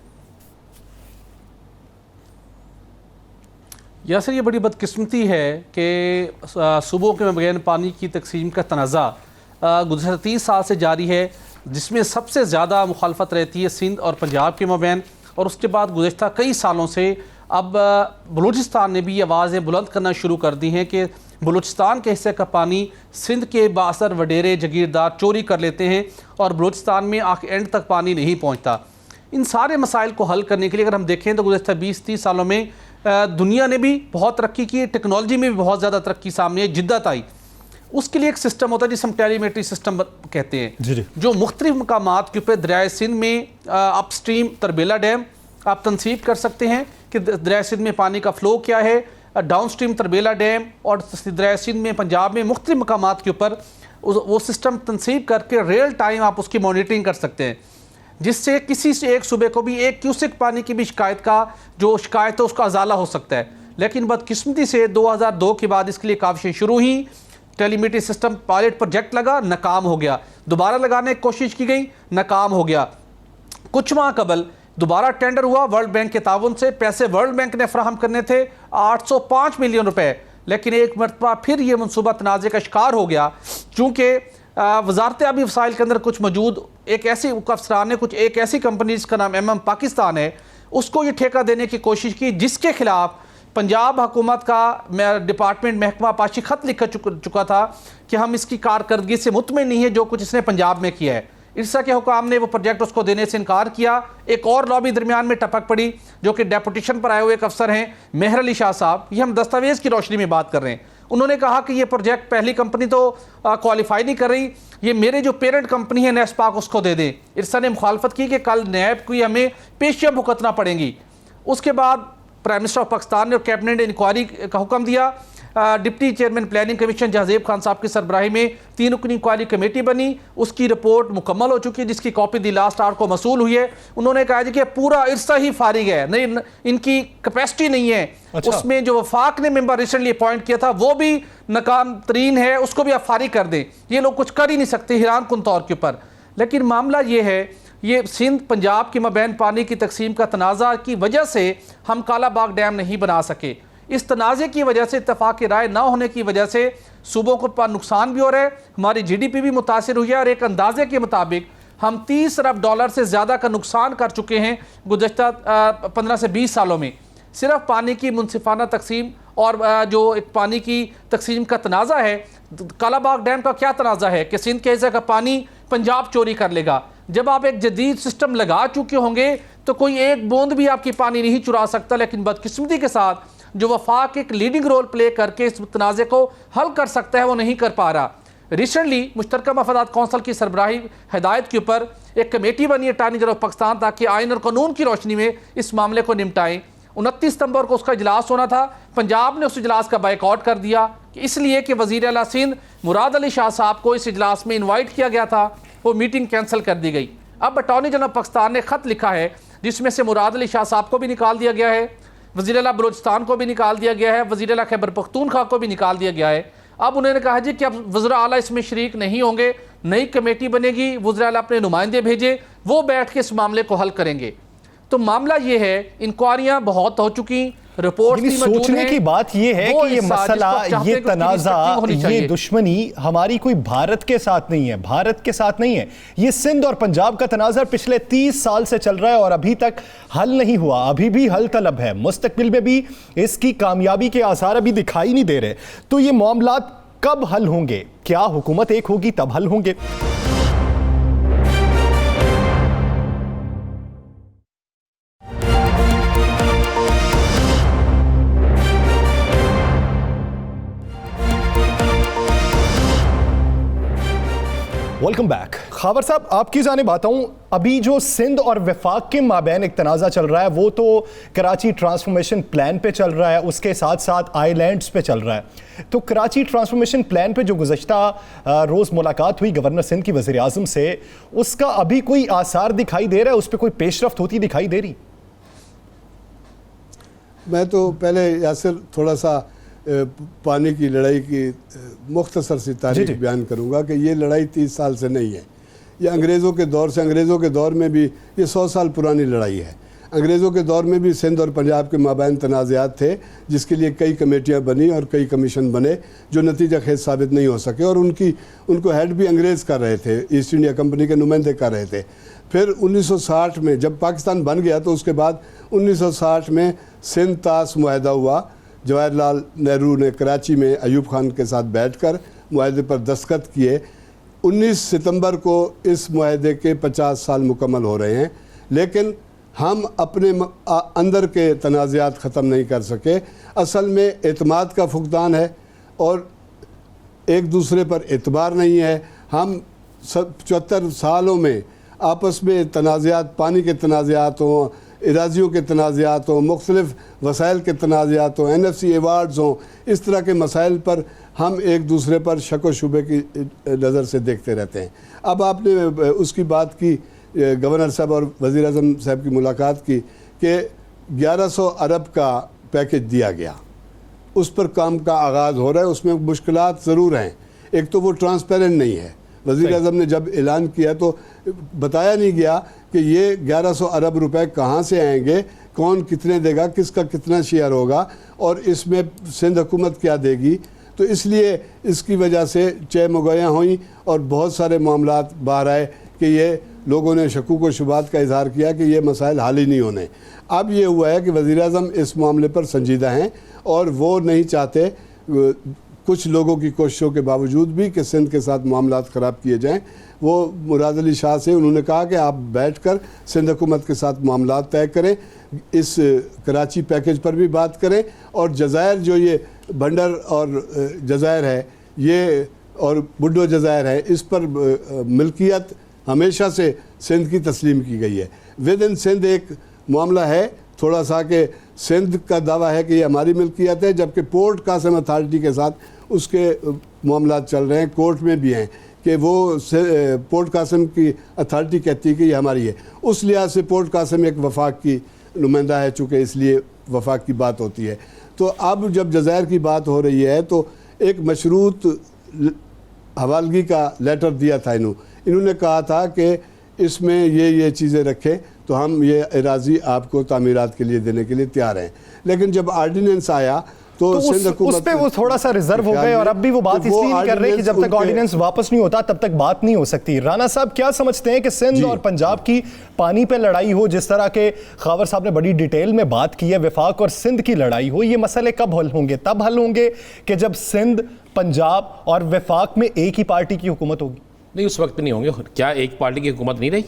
यासर, ये बड़ी बदकिस्मती है कि सूबों के मबैन पानी की तकसीम का तनाज़ा गुज़श्ता 30 साल से जारी है, जिसमें सबसे ज़्यादा मुखालफत रहती है सिंध और पंजाब के मबैन। और उसके बाद गुज़श्ता कई सालों से अब बलूचिस्तान ने भी आवाज़ें बुलंद करना शुरू कर दी हैं कि बलूचिस्तान के हिस्से का पानी सिंध के बासर वडेरे जगीरदार चोरी कर लेते हैं और बलूचिस्तान में आखिर एंड तक पानी नहीं पहुँचता। इन सारे मसाइल को हल करने के लिए अगर हम देखें तो गुज़श्ता 20-30 सालों में दुनिया ने भी बहुत तरक्की की, टेक्नोलॉजी में भी बहुत ज़्यादा तरक्की सामने आई, जिद्दत आई। उसके लिए एक सिस्टम होता है जिसे हम टेलीमेट्री सिस्टम कहते हैं, जो मुख्तलिफ मकामात के ऊपर दरियाए सिंध में अपस्ट्रीम तरबेला डैम आप तनसीब कर सकते हैं कि दरियाए सिंध में पानी का फ़्लो क्या है, डाउन स्ट्रीम तरबेला डैम और दरियाए सिंध में पंजाब में मुख्तलिफ मकामात के ऊपर वो सिस्टम तनसीब करके रियल टाइम आप उसकी मॉनिटरिंग कर सकते हैं, जिससे किसी से एक सूबे को भी एक क्यूसेक पानी की भी शिकायत है उसका अजाला हो सकता है। लेकिन बदकिस्मती से 2002 के बाद इसके लिए काविशें शुरू हुई। टेलीमेट्री सिस्टम पायलट प्रोजेक्ट लगा, नाकाम हो गया। दोबारा लगाने की कोशिश की गई, नाकाम हो गया। कुछ माह कबल दोबारा टेंडर हुआ वर्ल्ड बैंक के ताउन से। पैसे वर्ल्ड बैंक ने फराहम करने थे 805 मिलियन रुपए, लेकिन एक मरतबा फिर ये मनसूबा तनाज़े का शिकार हो गया, चूँकि वजारत आबी वसाइल के अंदर कुछ मौजूद एक ऐसी कंपनी जिसका नाम MM पाकिस्तान है, उसको ये ठेका देने की कोशिश की, जिसके खिलाफ पंजाब हुकूमत का डिपार्टमेंट महकमा पाशी ख़त लिख चुका था कि हम इसकी कारकर्दगी से मुतमिन नहीं है जो कुछ इसने पंजाब में किया है। इरसा के हुकाम ने वो प्रोजेक्ट उसको देने से इनकार किया। एक और लॉबी दरमियान में टपक पड़ी, जो कि डेपुटेशन पर आए हुए एक अफसर हैं मेहर अली शाह साहब। ये हम दस्तावेज़ की रोशनी में बात कर रहे हैं। उन्होंने कहा कि ये प्रोजेक्ट पहली कंपनी तो क्वालिफाई नहीं कर रही, ये मेरे जो पेरेंट कंपनी है नेस्पाक उसको दे दें। इरसा ने मुखालफत की कि कल नैब की हमें पेशियाँ भुगतना पड़ेंगी। उसके बाद प्राइम मिनिस्टर ऑफ पाकिस्तान ने कैबिनेट ने इंक्वायरी का हुक्म दिया। Deputy chairman planning commission Jahanzeb Khan साहब की सरबराही में 3 रुकनी इंक्वायरी कमेटी बनी। उसकी रिपोर्ट मुकम्मल हो चुकी है, जिसकी कॉपी दी लास्ट आवर को मसूल हुई है। उन्होंने कहा कि पूरा इरसा ही फारिग है, नहीं इनकी कैपेसिटी नहीं है। अच्छा। उसमें जो वफाक ने मेंबर रिसेंटली अपॉइंट किया था वो भी नाकाम तरीन है, उसको भी आप फारिग कर दें। ये लोग कुछ कर ही नहीं सकते हैरान कुन तौर के ऊपर। लेकिन मामला ये है, ये सिंध पंजाब के मबैन पानी की तकसीम का तनाज़ा की वजह से हम कालाबाग डैम नहीं बना सके। इस तनाज़े की वजह से, इत्तफाक़ राय ना होने की वजह से सूबों को नुकसान भी हो रहा है, हमारी GDP भी मुतासिर हुई है। और एक अंदाजे के मुताबिक हम $30 अरब से ज़्यादा का नुकसान कर चुके हैं गुज़श्ता 15 से 20 सालों में। सिर्फ पानी की मुनसिफाना तकसीम और जो एक पानी की तकसीम का तनाज़ा है, कालाबाग डैम का क्या तनाज़ा है कि सिंध के हिस्से का पानी पंजाब चोरी कर लेगा। जब आप एक जदीद सिस्टम लगा चुके होंगे तो कोई एक बूंद भी आपकी पानी नहीं चुरा सकता। लेकिन बदकिस्मती के साथ जो वफाक एक लीडिंग रोल प्ले करके इस तनाज़े को हल कर सकता है वो नहीं कर पा रहा। रिसेंटली मुश्तरका मफादात कौंसल की सरबराही हिदायत के ऊपर एक कमेटी बनी है अटॉर्नी जनरल ऑफ पाकिस्तान, ताकि आइन और कानून की रोशनी में इस मामले को निपटाएं। 29 सितंबर को उसका इजलास होना था, पंजाब ने उस इजलास का बाइकआउट कर दिया, इसलिए कि वज़ीर आला सिंध मुराद अली शाह साहब को इस इजलास में इन्वाइट किया गया था, वो मीटिंग कैंसिल कर दी गई। अब अटॉर्नी जनरल पाकिस्तान ने ख़त लिखा है जिसमें से मुराद अली शाह साहब को भी निकाल दिया गया है, वज़ीर आला बलूचिस्तान को भी निकाल दिया गया है, वज़ीर आला खैबर पख्तूनख्वा को भी निकाल दिया गया है। अब उन्होंने कहा जी कि अब वज़ीर आला इसमें शरीक नहीं होंगे, नई कमेटी बनेगी, वज़ीर आला अपने नुमाइंदे भेजे, वो बैठ के इस मामले को हल करेंगे। तो मामला ये है, इंक्वायरियां बहुत हो चुकी, रिपोर्ट सोचने की बात यह है कि ये मसला, ये तनाजा, ये दुश्मनी हमारी कोई भारत के साथ नहीं है, भारत के साथ नहीं है, ये सिंध और पंजाब का तनाजा पिछले 30 साल से चल रहा है और अभी तक हल नहीं हुआ, अभी भी हल तलब है, मुस्तकबिल में भी इसकी कामयाबी के आसार अभी दिखाई नहीं दे रहे। तो ये मामलात कब हल होंगे? क्या हुकूमत एक होगी तब हल होंगे? Welcome back. खावर साहब, आपकी जानिब आता हूं। अभी जो सिंध और वफाक के माबैन एक तनाज़ा चल रहा है वो तो कराची ट्रांसफॉर्मेशन प्लान पे चल रहा है, उसके साथ साथ आइलैंड्स पे चल रहा है। तो कराची ट्रांसफॉर्मेशन प्लान पे जो गुज़श्ता रोज़ मुलाकात हुई गवर्नर सिंध की वज़ीर आज़म से, उसका अभी कोई आसार दिखाई दे रहा है, उस पर कोई पेशरफ्त होती दिखाई दे रही? मैं तो पहले यासिर थोड़ा सा पानी की लड़ाई की मुख्तसर सी तारीख बयान करूँगा कि ये लड़ाई 30 साल से नहीं है, ये अंग्रेज़ों के दौर से, अंग्रेज़ों के दौर में भी ये 100 साल पुरानी लड़ाई है। अंग्रेज़ों के दौर में भी सिंध और पंजाब के माबैन तनाज़ात थे, जिसके लिए कई कमेटियाँ बनी और कई कमीशन बने जो नतीजा खेज साबित नहीं हो सके, और उनको हेड भी अंग्रेज़ कर रहे थे, ईस्ट इंडिया कंपनी के नुमाइंदे कर रहे थे। फिर 1960 में जब पाकिस्तान बन गया तो उसके बाद 1960 में सिंध तास मुआहदा हुआ। जवाहरलाल नेहरू ने कराची में अयूब खान के साथ बैठकर मुआहदे पर दस्तखत किए। 19 सितंबर को इस मुआहदे के 50 साल मुकम्मल हो रहे हैं, लेकिन हम अपने अंदर के तनाज़ात ख़त्म नहीं कर सके। असल में एतमाद का फुकदान है और एक दूसरे पर एतबार नहीं है। हम 74 सालों में आपस में तनाज़ात, पानी के तनाज़ात हों, इराजियों के तनाज़ात हों, मुख्तलिफ़ वसाइल के तनाज़ात हों, NFC अवार्ड्स हों, इस तरह के मसाइल पर हम एक दूसरे पर शक व शुबे की नज़र से देखते रहते हैं। अब आपने उसकी बात की, गवर्नर साहब और वज़ीर आज़म साहब की मुलाकात की कि 1100 अरब का पैकेज दिया गया, उस पर काम का आगाज़ हो रहा है। उसमें मुश्किलात ज़रूर हैं। एक तो वो ट्रांसपेरेंट नहीं है। वज़ीर आज़म ने जब ऐलान किया तो बताया नहीं गया कि ये 1100 अरब रुपए कहाँ से आएंगे, कौन कितने देगा, किसका कितना शेयर होगा और इसमें सिंध हुकूमत क्या देगी। तो इसलिए इसकी वजह से चहमुगयाँ हुई और बहुत सारे मामलात बाहर आए कि ये लोगों ने शकूक व शुबात का इजहार किया कि ये मसाइल हाल ही नहीं होने। अब ये हुआ है कि वज़ीर आज़म इस मामले पर संजीदा हैं और वो नहीं चाहते, कुछ लोगों की कोशिशों के बावजूद भी, कि सिंध के साथ मामलात ख़राब किए जाएं। वो मुराद अली शाह से उन्होंने कहा कि आप बैठकर सिंध हुकूमत के साथ मामलात तय करें, इस कराची पैकेज पर भी बात करें, और जज़ायर जो ये बंडर और जज़ायर है ये और बुड्डो जज़ायर है, इस पर मिल्कियत हमेशा से सिंध की तस्लीम की गई है। विद इन सिंध एक मामला है थोड़ा सा कि सिंध का दावा है कि ये हमारी मिल्कियत है, जबकि पोर्ट कासिम अथॉरिटी के साथ उसके मामला चल रहे हैं, कोर्ट में भी हैं कि वो पोर्ट कासिम की अथॉरिटी कहती है कि ये हमारी है। उस लिहाज से पोर्ट कासिम एक वफाक की नुमाइंदा है, चूँकि इसलिए वफाक की बात होती है। तो अब जब जज़ायर की बात हो रही है तो एक मशरूत हवालगी का लेटर दिया था इन्होंने कहा था कि इसमें ये चीज़ें रखें तो हम ये इराजी आपको तामीरात के लिए देने के लिए तैयार हैं। लेकिन जब आर्डिनेंस आया तो उस पे वो थोड़ा सा रिजर्व हो गए और अब भी वो बात इसलिए नहीं कर रहे कि जब तक ऑर्डिनेंस वापस नहीं होता तब तक बात नहीं हो सकती। राना साहब क्या समझते हैं कि सिंध और पंजाब की पानी पे लड़ाई हो, जिस तरह के खावर साहब ने बड़ी डिटेल में बात की है, वफाक और सिंध की लड़ाई हो, ये मसले कब हल होंगे? तब हल होंगे कि जब सिंध, पंजाब और वफाक में एक ही पार्टी की हुकूमत होगी? नहीं, उस वक्त नहीं होंगे। क्या एक पार्टी की हुकूमत नहीं रही?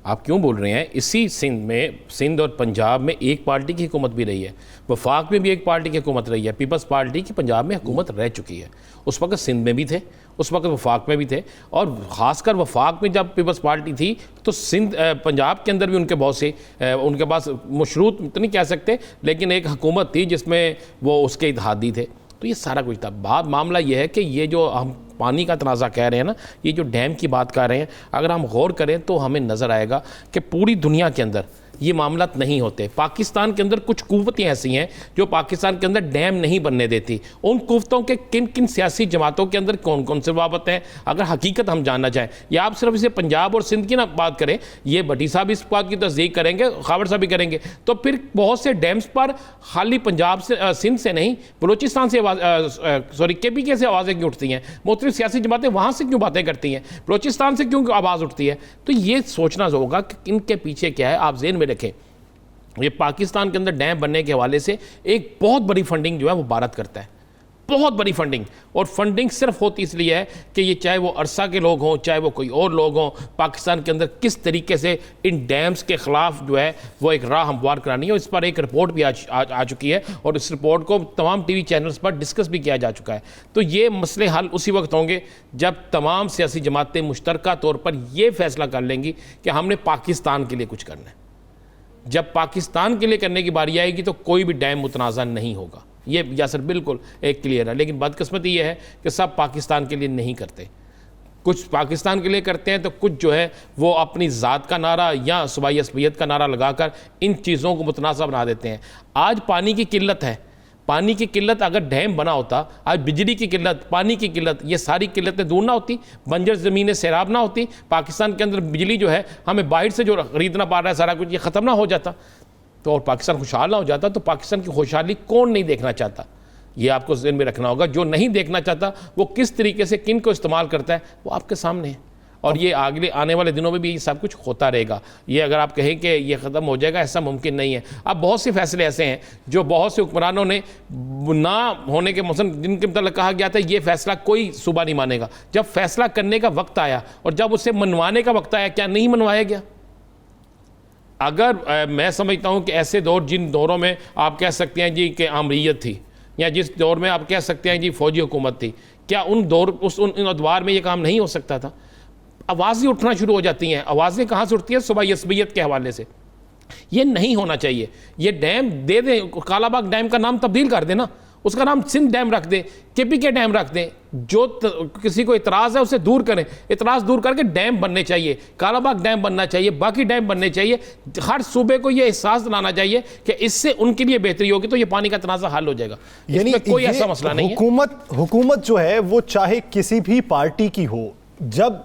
आप क्यों बोल रहे हैं? इसी सिंध में, सिंध और पंजाब में एक पार्टी की हुकूमत भी रही है, वफाक में भी एक पार्टी की हुकूमत रही है। पीपल्स पार्टी की पंजाब में हुकूमत रह चुकी है। उस वक्त सिंध में भी थे, उस वक्त वफाक में भी थे, और ख़ासकर वफाक में जब पीपल्स पार्टी थी तो सिंध पंजाब के अंदर भी उनके बहुत से उनके पास मशरूत तो नहीं कह सकते, लेकिन एक हुकूमत थी जिसमें वो उसके इत्तेहादी थे। तो ये सारा कुछ था। बात मामला ये है कि ये जो हम पानी का तनाज़ा कह रहे हैं ना, ये जो डैम की बात कर रहे हैं, अगर हम गौर करें तो हमें नज़र आएगा कि पूरी दुनिया के अंदर ये मामला नहीं होते। पाकिस्तान के अंदर कुछ कुव्वतें ऐसी हैं जो पाकिस्तान के अंदर डैम नहीं बनने देती। उन कुव्वतों के किन किन सियासी जमातों के अंदर कौन कौन से वाबत हैं, अगर हकीकत हम जानना चाहें, या आप सिर्फ इसे पंजाब और सिंध की ना बात करें, ये भट्टी साहब इस बात की तस्दीक करेंगे, खावर साहब भी करेंगे, तो फिर बहुत से डैम्स पर खाली पंजाब से सिंध से नहीं, बलूचिस्तान से सॉरी KPK से आवाज़ें क्यों उठती हैं, मुख्तलिफ सियासी जमातें वहाँ से क्यों बातें करती हैं, बलूचिस्तान से क्यों आवाज़ उठती है। तो ये सोचना होगा कि इनके पीछे क्या है, आप ज़हन में रखें। ये पाकिस्तान के अंदर डैम बनने के हवाले से एक बहुत बड़ी फंडिंग जो है वो भारत करता है, बहुत बड़ी फंडिंग। और फंडिंग सिर्फ होती इसलिए है कि ये चाहे वो अरसा के लोग हों, चाहे वो कोई और लोग हों, पाकिस्तान के अंदर किस तरीके से इन डैम्स के ख़िलाफ़ जो है वो एक राह हमवार करानी है। और इस पर एक रिपोर्ट भी आ चुकी है और इस रिपोर्ट को तमाम TV चैनल्स पर डिस्कस भी किया जा चुका है। तो ये मसले हल उसी वक्त होंगे जब तमाम सियासी जमातें मुश्तरका तौर पर यह फैसला कर लेंगी कि हमने पाकिस्तान के लिए कुछ करना है। जब पाकिस्तान के लिए करने की बारी आएगी तो कोई भी डैम मुतनाज़ा नहीं होगा, ये यासर बिल्कुल एक क्लियर है। लेकिन बदकिस्मती ये है कि सब पाकिस्तान के लिए नहीं करते, कुछ पाकिस्तान के लिए करते हैं तो कुछ जो है वो अपनी ज़ात का नारा या सूबाई असबियत का नारा लगाकर इन चीज़ों को मुतनाज़ा बना देते हैं। आज पानी की किल्लत है, पानी की किल्लत, अगर डैम बना होता, आज बिजली की किल्लत, पानी की किल्लत, ये सारी किल्लतें दूर ना होती, बंजर ज़मीनें सैराब ना होती, पाकिस्तान के अंदर बिजली जो है हमें बाहर से जो खरीदना पड़ रहा है सारा कुछ ये ख़त्म ना हो जाता, तो और पाकिस्तान खुशहाल ना हो जाता। तो पाकिस्तान की खुशहाली कौन नहीं देखना चाहता, ये आपको ज़हन में रखना होगा। जो नहीं देखना चाहता वो किस तरीके से किन को इस्तेमाल करता है वो आपके सामने है। और ये आगे आने वाले दिनों में भी ये सब कुछ होता रहेगा। ये अगर आप कहें कि ये ख़त्म हो जाएगा, ऐसा मुमकिन नहीं है। अब बहुत से फैसले ऐसे हैं जो बहुत से हुक्मरानों ने ना होने के मौसम जिनके मतलब कहा गया था ये फ़ैसला कोई सूबा नहीं मानेगा, जब फैसला करने का वक्त आया और जब उसे मनवाने का वक्त आया, क्या नहीं मनवाया गया? अगर मैं समझता हूँ कि ऐसे दौर, जिन दौरों में आप कह सकते हैं जी कि आमरीयत थी, या जिस दौर में आप कह सकते हैं जी फौजी हुकूमत थी, क्या उन अदवार में ये काम नहीं हो सकता था? आवाज़ें उठना शुरू हो जाती हैं। आवाज़ें कहाँ से उठती हैं? सूबाई असबियत के हवाले से। ये नहीं होना चाहिए। ये डैम दे दें, कालाबाग डैम का नाम तब्दील कर देना, उसका नाम सिंध डैम रख दें, KPK डैम रख दें। जो किसी को इतराज़ है उसे दूर करें, इतराज़ दूर करके डैम बनने चाहिए, कालाबाग डैम बनना चाहिए, बाकी डैम बनने चाहिए। हर सूबे को ये एहसास दिलाना चाहिए कि इससे उनके लिए बेहतरी होगी, तो ये पानी का तनाज़ा हल हो जाएगा। यानी कोई ऐसा मसला नहीं है। हुकूमत जो है वो चाहे किसी भी पार्टी की हो, जब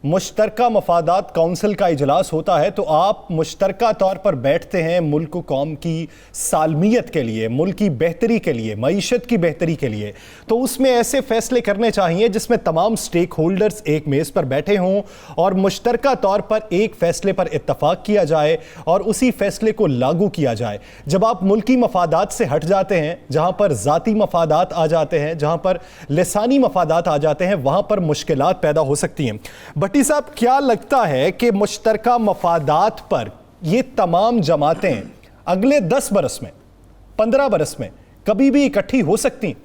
मुश्तरका मफादात काउंसिल का इजलास होता है तो आप मुश्तरका तौर पर बैठते हैं मुल्क कौम की सालमियत के लिए, मुल्क की बेहतरी के लिए, मईशत की बेहतरी के लिए। तो उसमें ऐसे फैसले करने चाहिए जिसमें तमाम स्टेक होल्डर्स एक मेज़ पर बैठे हों और मुश्तरका तौर पर एक फ़ैसले पर इत्तफाक किया जाए और उसी फैसले को लागू किया जाए। जब आप मुल्की मफादात से हट जाते हैं, जहाँ पर ज़ाती मफादात आ जाते हैं, जहाँ पर लिसानी मफादात आ जाते हैं, वहाँ पर मुश्किलात पैदा हो सकती हैं। भट्टी साहब, क्या लगता है कि मुश्तरका मफादात पर ये तमाम जमातें अगले 10 बरस में, 15 बरस में कभी भी इकट्ठी हो सकती?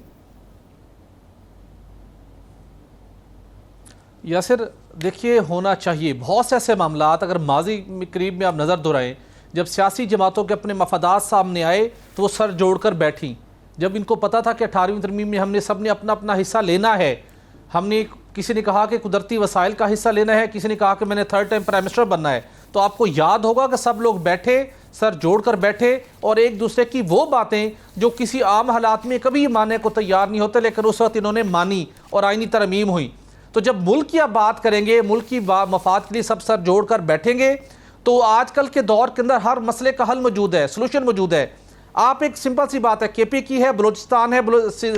यासिर, देखिए, होना चाहिए। बहुत से ऐसे मामलात अगर माजी करीब में आप नज़र दोहराएं, जब सियासी जमातों के अपने मफादात सामने आए तो वो सर जोड़कर बैठी। जब इनको पता था कि 18वीं तरमीम में हमने सब ने अपना अपना हिस्सा लेना है, हमने किसी ने कहा कि कुदरती वसाइल का हिस्सा लेना है, किसी ने कहा कि मैंने 3rd टाइम प्राइम मिनिस्टर बनना है, तो आपको याद होगा कि सब लोग बैठे, सर जोड़कर बैठे और एक दूसरे की वो बातें जो किसी आम हालात में कभी मानने को तैयार नहीं होते, लेकिन उस वक्त इन्होंने मानी और आईनी तरमीम हुई। तो जब मुल्क की आप बात करेंगे, मुल्क की मफाद के लिए सब सर जोड़कर बैठेंगे, तो आजकल के दौर के अंदर हर मसले का हल मौजूद है, सोल्यूशन मौजूद है। आप एक सिंपल सी बात है, KPK है, बलूचिस्तान है,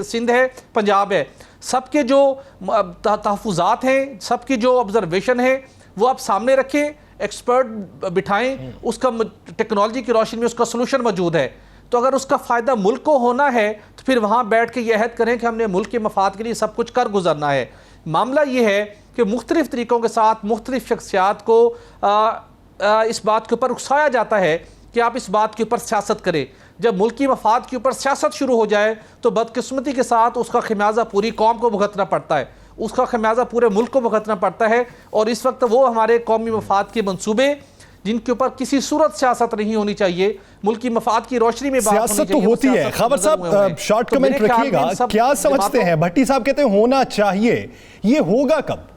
सिंध है, पंजाब है, सबके जो तहफ़ुज़ात हैं, सबकी जो ऑब्जर्वेशन है वो आप सामने रखें, एक्सपर्ट बिठाएं, उसका टेक्नोलॉजी की रोशनी में उसका सलूशन मौजूद है। तो अगर उसका फ़ायदा मुल्क को होना है तो फिर वहाँ बैठ के ये अहद करें कि हमने मुल्क के मफाद के लिए सब कुछ कर गुजरना है। मामला ये है कि मुख्तलिफ़ तरीक़ों के साथ मुख्तलिफ़ शख्सियात को इस बात के ऊपर उकसाया जाता है कि आप इस बात के ऊपर सियासत करें। जब मुल्की मफाद के ऊपर सियासत शुरू हो जाए तो बदकिस्मती के साथ उसका खमियाजा पूरी कौम को भुगतना पड़ता है, उसका खमियाजा पूरे मुल्क को भुगतना पड़ता है। और इस वक्त वो हमारे कौमी मफाद के मंसूबे जिनके ऊपर किसी सूरत सियासत नहीं होनी चाहिए, मुल्की मफाद की रोशनी में सियासत तो होती है। खबर साहब, शॉर्ट कमेंट रखिएगा, क्या समझते हैं? भट्टी साहब कहते हैं होना चाहिए, ये होगा कब?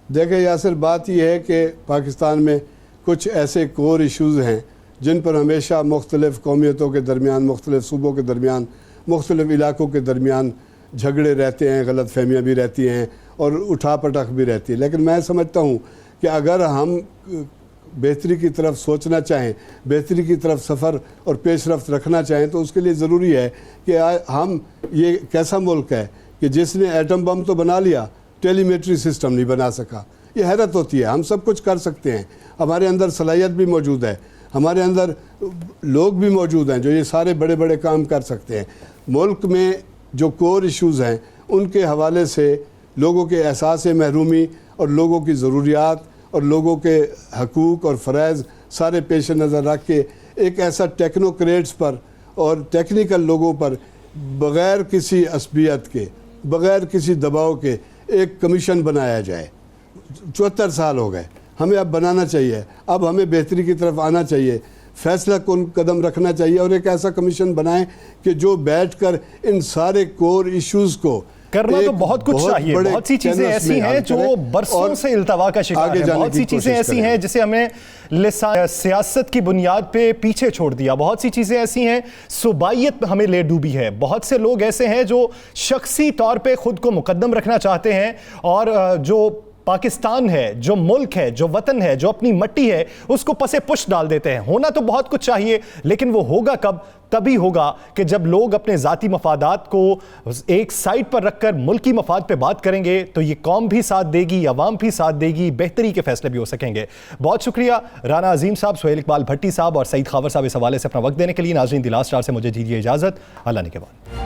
देखिए यासिर, बात यह है कि पाकिस्तान में कुछ ऐसे कोर इश्यूज़ हैं जिन पर हमेशा मुख्तलिफ़ कौमियतों के दरमियान, मुख्तलिफ़ सूबों के दरमियान, मुख्तलिफ़ इलाकों के दरमियान झगड़े रहते हैं, गलत फहमियाँ भी रहती हैं और उठा पटक भी रहती है। लेकिन मैं समझता हूँ कि अगर हम बेहतरी की तरफ सोचना चाहें, बेहतरी की तरफ सफ़र और पेशरफ्त रखना चाहें, तो उसके लिए ज़रूरी है कि हम ये कैसा मुल्क है कि जिसने एटम बम तो बना लिया, टेलीमेट्री सिस्टम नहीं बना सका। ये हैरत होती है। हम सब कुछ कर सकते हैं, हमारे अंदर सलाहियत भी मौजूद है, हमारे अंदर लोग भी मौजूद हैं जो ये सारे बड़े बड़े काम कर सकते हैं। मुल्क में जो कोर इश्यूज़ हैं उनके हवाले से लोगों के एहसास महरूमी और लोगों की ज़रूरियात और लोगों के हकूक़ और फ़रज़ सारे पेश नज़र रख के एक ऐसा टेक्नोक्रेट्स पर और टेक्निकल लोगों पर बग़ैर किसी असबियत के, बग़ैर किसी दबाव के एक कमीशन बनाया जाए। 74 साल हो गए, हमें अब बनाना चाहिए, अब हमें बेहतरी की तरफ आना चाहिए, फैसला कौन कदम रखना चाहिए और एक ऐसा कमीशन बनाएं कि जो बैठकर इन सारे कोर इश्यूज़ को करना तो बहुत कुछ चाहिए। बहुत सी चीजें ऐसी हैं जो बरसों से इल्तवा का शिकार है, बहुत सी चीजें ऐसी हैं जिसे हमें सियासत की बुनियाद पे पीछे छोड़ दिया, बहुत सी चीजें ऐसी हैं सूबाइयत हमें ले डूबी है, बहुत से लोग ऐसे हैं जो शख्सी तौर पे खुद को मुकद्दम रखना चाहते हैं और जो पाकिस्तान है, जो मुल्क है, जो वतन है, जो अपनी मट्टी है, उसको पसे पुश डाल देते हैं। होना तो बहुत कुछ चाहिए, लेकिन वो होगा कब? तभी होगा कि जब लोग अपने ज़ाती मफादात को एक साइड पर रखकर मुल्की मफाद पे बात करेंगे, तो ये कौम भी साथ देगी, अवाम भी साथ देगी, बेहतरी के फैसले भी हो सकेंगे। बहुत शुक्रिया राना अजीम साहब, सुहेल इकबाल भट्टी साहब और सईद खावर साहब इस हवाले से अपना वक्त देने के लिए। नाज़रीन, द लास्ट आवर से मुझे दीजिए इजाज़त। अल्लाह ने के बाद।